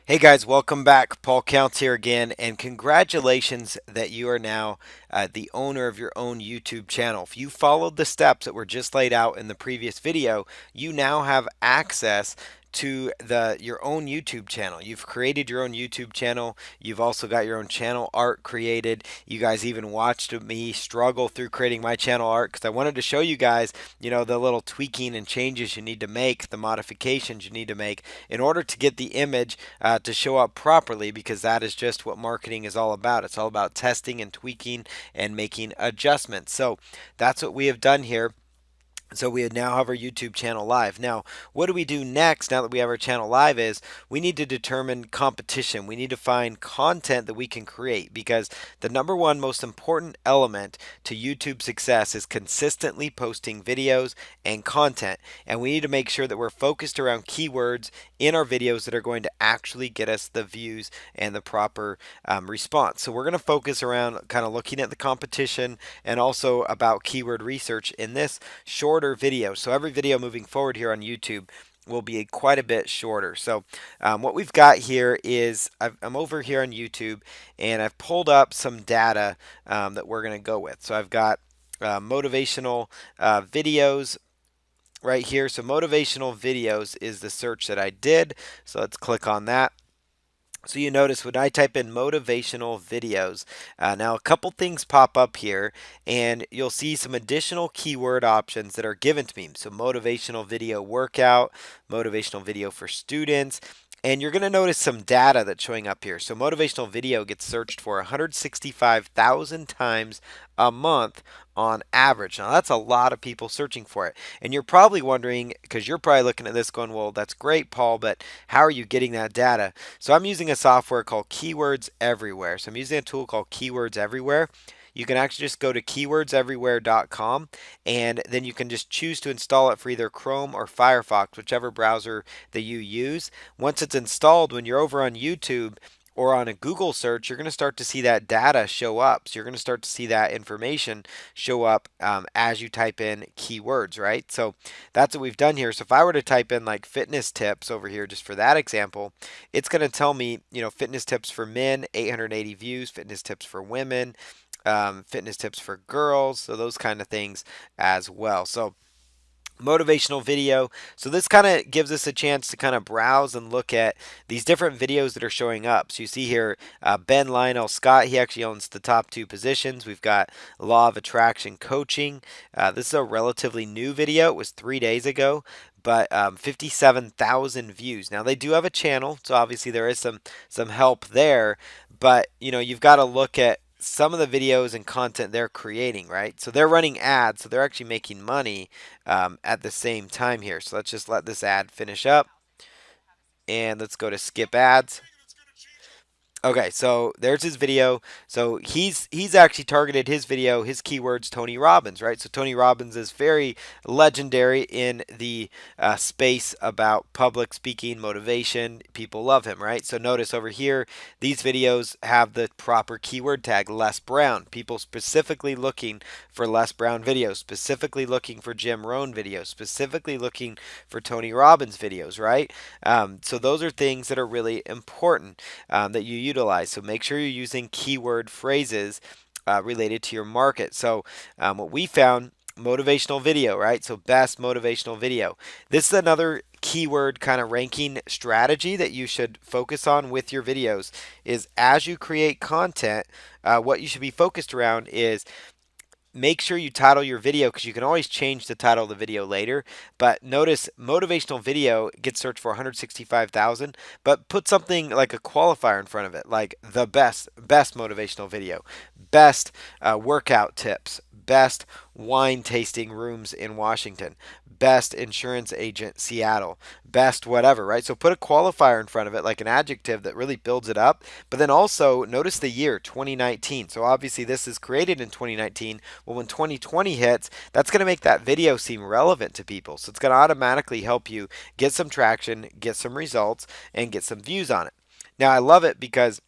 Hey guys, welcome back. Paul Counts here again, and congratulations that you are now the owner of your own YouTube channel. If you followed the steps that were just laid out in the previous video, you now have access to your own YouTube channel. You've created your own YouTube channel. You've also got your own channel art created. You guys even watched me struggle through creating my channel art because I wanted to show you guys, the little tweaking and changes you need to make, the modifications you need to make in order to get the image to show up properly, because that is just what marketing is all about. It's all about testing and tweaking and making adjustments. So that's what we have done here. So we now have our YouTube channel live. Now, what do we do next now that we have our channel live is we need to determine competition. We need to find content that we can create, because the number one most important element to YouTube success is consistently posting videos and content. And we need to make sure that we're focused around keywords in our videos that are going to actually get us the views and the proper response. So we're going to focus around kind of looking at the competition and also about keyword research in this shorter video. So every video moving forward here on YouTube will be quite a bit shorter. So what we've got here is I'm over here on YouTube, and I've pulled up some data that we're going to go with. So I've got motivational videos right here. So motivational videos is the search that I did. So let's click on that. So you notice when I type in motivational videos, now a couple things pop up here, and you'll see some additional keyword options that are given to me. So motivational video workout, motivational video for students, and you're going to notice some data that's showing up here. So motivational video gets searched for 165,000 times a month on average. Now that's a lot of people searching for it. And you're probably wondering, because you're probably looking at this going, well, that's great, Paul, but how are you getting that data? So I'm using a software called Keywords Everywhere. So I'm using a tool called Keywords Everywhere. You can actually just go to keywordseverywhere.com, and then you can just choose to install it for either Chrome or Firefox, whichever browser that you use. Once it's installed, when you're over on YouTube or on a Google search, you're going to start to see that data show up. So you're going to start to see that information show up as you type in keywords, right? So that's what we've done here. So if I were to type in like fitness tips over here, just for that example, it's going to tell me, fitness tips for men, 880 views, fitness tips for women, fitness tips for girls, so those kind of things as well. So motivational video. So this kind of gives us a chance to kind of browse and look at these different videos that are showing up. So you see here, Ben Lionel Scott, he actually owns the top two positions. We've got Law of Attraction Coaching. This is a relatively new video. It was 3 days ago, but 57,000 views. Now they do have a channel, so obviously there is some help there, but you've got to look at some of the videos and content they're creating, right? So they're running ads, so they're actually making money at the same time here. So let's just let this ad finish up, and let's go to skip ads. Okay, so there's his video. So he's actually targeted his video, his keywords, Tony Robbins, right? So Tony Robbins is very legendary in the space about public speaking, motivation. People love him, right? So notice over here, these videos have the proper keyword tag, Les Brown. People specifically looking for Les Brown videos, specifically looking for Jim Rohn videos, specifically looking for Tony Robbins videos, right? So those are things that are really important that you utilize. So make sure you're using keyword phrases related to your market. So what we found, motivational video, right? So best motivational video. This is another keyword kind of ranking strategy that you should focus on with your videos. Is as you create content, what you should be focused around is make sure you title your video, because you can always change the title of the video later. But notice motivational video gets searched for 165,000, but put something like a qualifier in front of it, like the best motivational video, best workout tips, best wine tasting rooms in Washington, best insurance agent Seattle, best whatever, right? So put a qualifier in front of it, like an adjective that really builds it up. But then also notice the year 2019. So obviously this is created in 2019. Well, when 2020 hits, that's going to make that video seem relevant to people. So it's going to automatically help you get some traction, get some results, and get some views on it. Now I love it because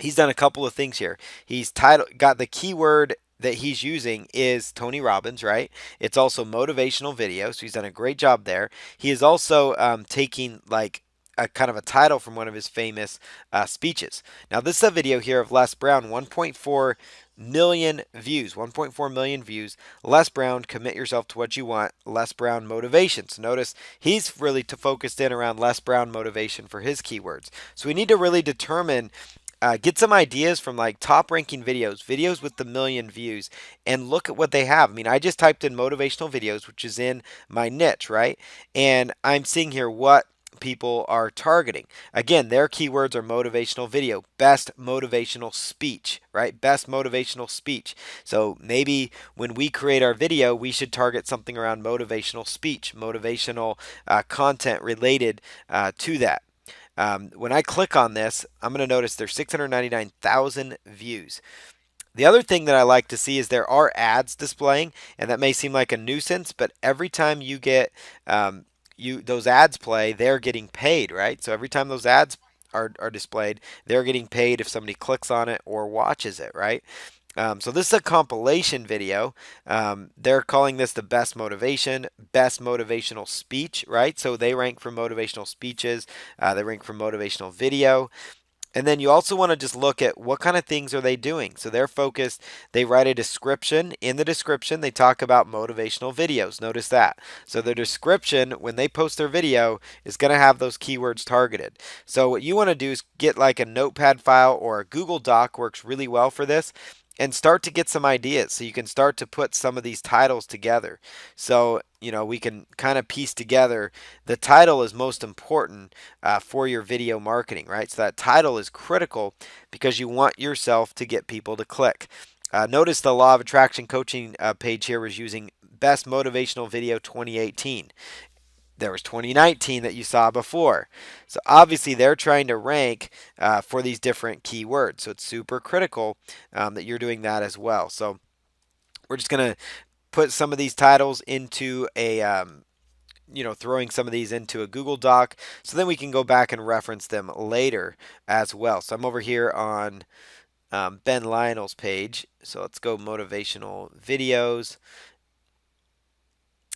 he's done a couple of things here. He's got the keyword that he's using is Tony Robbins, right? It's also motivational video, so he's done a great job there. He is also taking like a kind of a title from one of his famous speeches. Now, this is a video here of Les Brown, 1.4 million views. 1.4 million views. Les Brown, commit yourself to what you want. Les Brown motivation. So notice he's really focused in around Les Brown motivation for his keywords. So we need to really determine get some ideas from like top ranking videos, videos with the million views, and look at what they have. I mean, I just typed in motivational videos, which is in my niche, right? And I'm seeing here what people are targeting. Again, their keywords are motivational video, best motivational speech, right? Best motivational speech. So maybe when we create our video, we should target something around motivational speech, motivational content related to that. When I click on this, I'm going to notice there's 699,000 views. The other thing that I like to see is there are ads displaying, and that may seem like a nuisance, but every time you get those ads play, they're getting paid, right? So every time those ads are displayed, they're getting paid if somebody clicks on it or watches it, right? So this is a compilation video. They're calling this the best motivation, best motivational speech, right? So they rank for motivational speeches. They rank for motivational video. And then you also want to just look at what kind of things are they doing. So they're focused, they write a description. In the description, they talk about motivational videos. Notice that. So their description, when they post their video, is going to have those keywords targeted. So what you want to do is get like a notepad file, or a Google Doc works really well for this, and start to get some ideas so you can start to put some of these titles together. So, we can kind of piece together. The title is most important for your video marketing, right? So that title is critical because you want yourself to get people to click. Notice the Law of Attraction coaching page here was using Best Motivational Video 2018. There was 2019 that you saw before. So obviously they're trying to rank for these different keywords. So it's super critical that you're doing that as well. So we're just going to put some of these titles into a throwing some of these into a Google Doc, so then we can go back and reference them later as well. So I'm over here on Ben Lionel's page. So let's go motivational videos.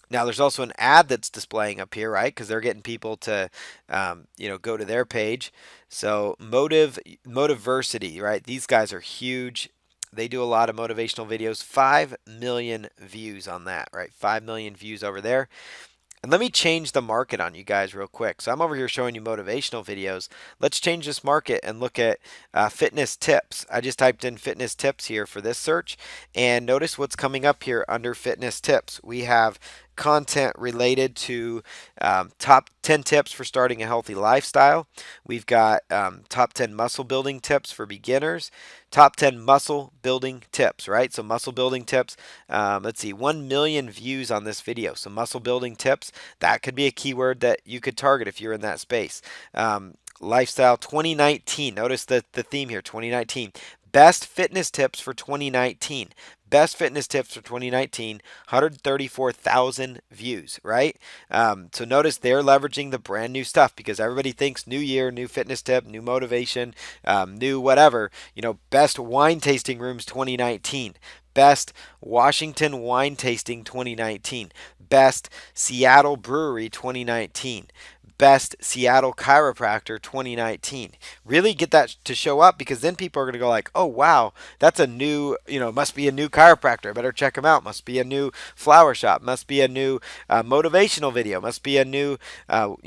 Now there's also an ad that's displaying up here, right? Because they're getting people to, go to their page. So Motiversity, right? These guys are huge. They do a lot of motivational videos. 5 million views on that, right? 5 million views over there. And let me change the market on you guys real quick. So I'm over here showing you motivational videos. Let's change this market and look at fitness tips. I just typed in fitness tips here for this search. And notice what's coming up here under fitness tips. We have content related to top 10 tips for starting a healthy lifestyle. We've got top 10 muscle building tips for beginners. Top 10 muscle building tips, right? So muscle building tips, let's see, 1 million views on this video. So muscle building tips, that could be a keyword that you could target if you're in that space. Lifestyle 2019, notice the theme here, 2019. Best fitness tips for 2019. Best fitness tips for 2019, 134,000 views, right? So notice they're leveraging the brand new stuff because everybody thinks new year, new fitness tip, new motivation, new whatever. Best wine tasting rooms 2019. Best Washington wine tasting 2019. Best Seattle brewery 2019. Best Seattle chiropractor 2019. Really get that to show up, because then people are going to go like, oh wow, that's a new, must be a new chiropractor. I better check him out. Must be a new flower shop. Must be a new motivational video. Must be a new, how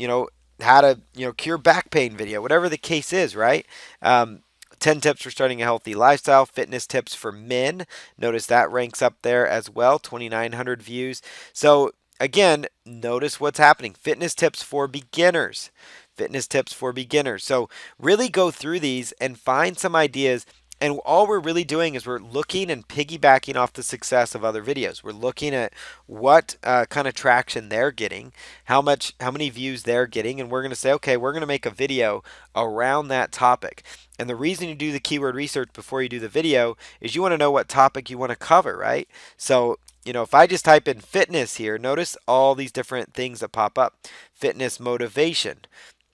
to, cure back pain video. Whatever the case is, right? 10 tips for starting a healthy lifestyle. Fitness tips for men. Notice that ranks up there as well. 2,900 views. So again, notice what's happening. Fitness tips for beginners. Fitness tips for beginners. So really go through these and find some ideas. And all we're really doing is we're looking and piggybacking off the success of other videos. We're looking at what kind of traction they're getting, how many views they're getting, and we're going to say, okay, we're going to make a video around that topic. And the reason you do the keyword research before you do the video is you want to know what topic you want to cover, right? So if I just type in fitness here, notice all these different things that pop up. Fitness motivation,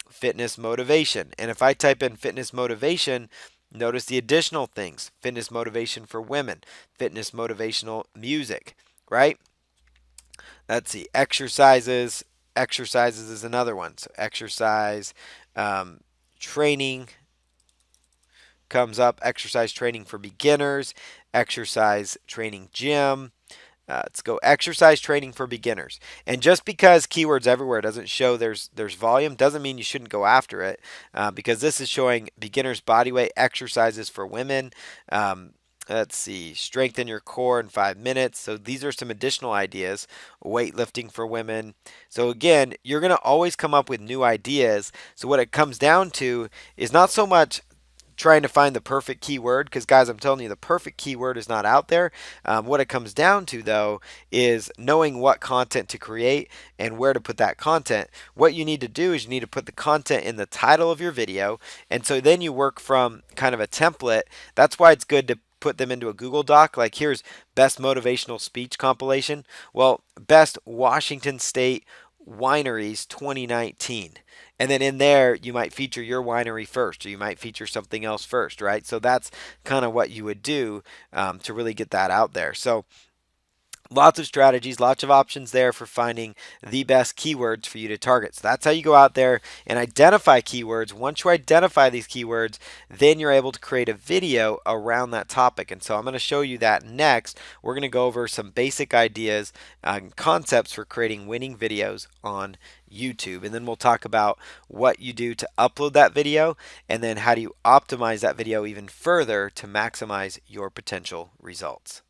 fitness motivation. And if I type in fitness motivation, notice the additional things. Fitness motivation for women, fitness motivational music, right? Let's see, exercises. Exercises is another one. So exercise Um, training comes up, exercise training for beginners, exercise training gym. Let's go exercise training for beginners. And just because keywords everywhere doesn't show there's volume doesn't mean you shouldn't go after it, because this is showing beginners bodyweight exercises for women. Um, let's see, strengthen your core in 5 minutes. So these are some additional ideas. Weightlifting for women. So again, you're going to always come up with new ideas. So what it comes down to is not so much trying to find the perfect keyword, because guys, I'm telling you, the perfect keyword is not out there. What it comes down to, though, is knowing what content to create and where to put that content. What you need to do is you need to put the content in the title of your video, and so then you work from kind of a template. That's why it's good to put them into a Google Doc. Like, here's best motivational speech compilation. Well, best Washington State wineries 2019. And then in there, you might feature your winery first, or you might feature something else first, right? So that's kind of what you would do, to really get that out there. So lots of strategies, lots of options there for finding the best keywords for you to target. So that's how you go out there and identify keywords. Once you identify these keywords, then you're able to create a video around that topic. And so I'm going to show you that next. We're going to go over some basic ideas and concepts for creating winning videos on YouTube. And then we'll talk about what you do to upload that video, and then how do you optimize that video even further to maximize your potential results.